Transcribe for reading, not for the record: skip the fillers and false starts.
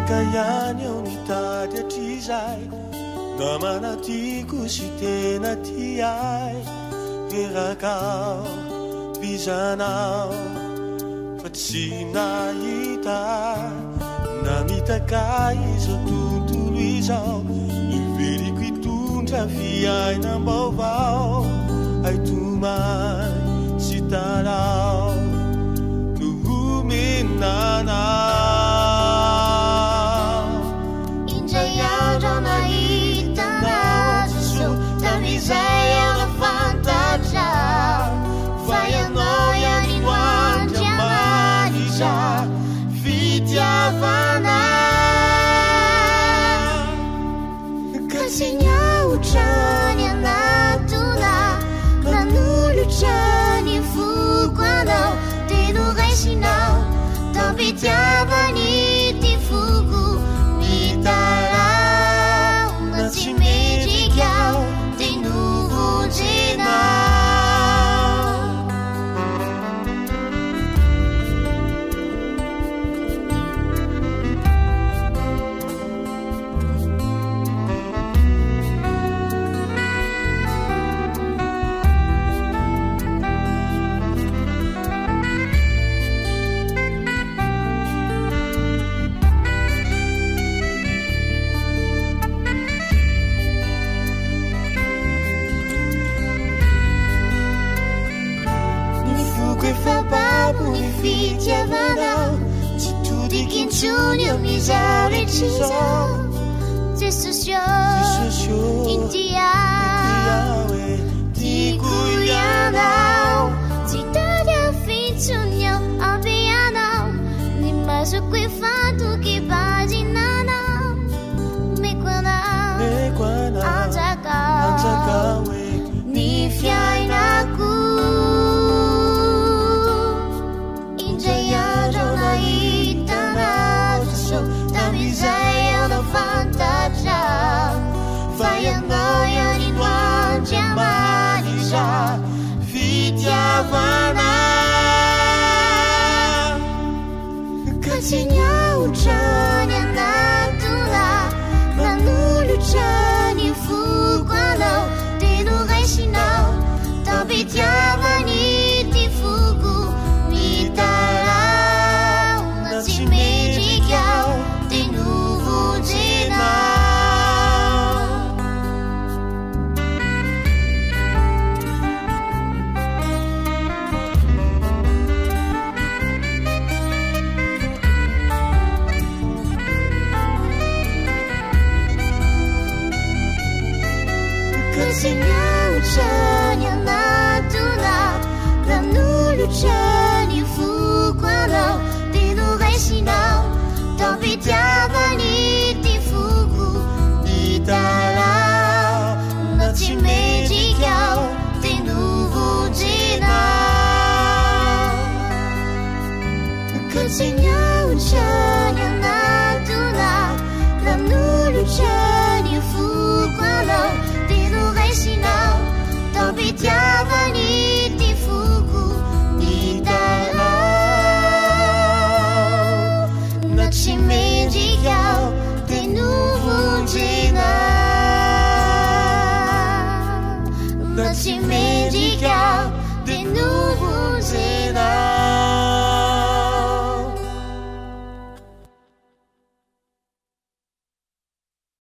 Kayany ao nitady hatrizay namana tiako sy tena ty ay erakao bizanao fa tsy nahita namitakay izao tontolo izao iveriko hitondra fiaina mbaovao aitomay sy tarao no homenanao Zay alla fantasia vai anao yani noandriamanitra fitiavana kasi nyaotrany anatona nanolotrany foko anao teno raisinao tampitiavany ty foko mitarao na tsy mendrikao fitiavanao tsy todikintsony eo mizaretrizao tsy sosio intia tiako ianao tsy tady afintsony ao ampianao ny masoko efantoky bazinanao meko anao anjakao ny fiainako fantasia vai anao yani noandriamanitra fitiavana kasi nyaotrany anatona nanolotrany foko anao teno raisinao tampitiavany ty foko mitarao na tsy mendrikao kasi nyaotrany anatona nanolotrany foko anao teno raisinao tampitiavany ty foko mitarao na tsy mendrikao teno vondrenao kasi nyaotrany anatona nanolotrany foko anao teno raisinao tampitiavany ty foko mitarao na tsy mendrikao teno vondrenao na tsy mendrikao teno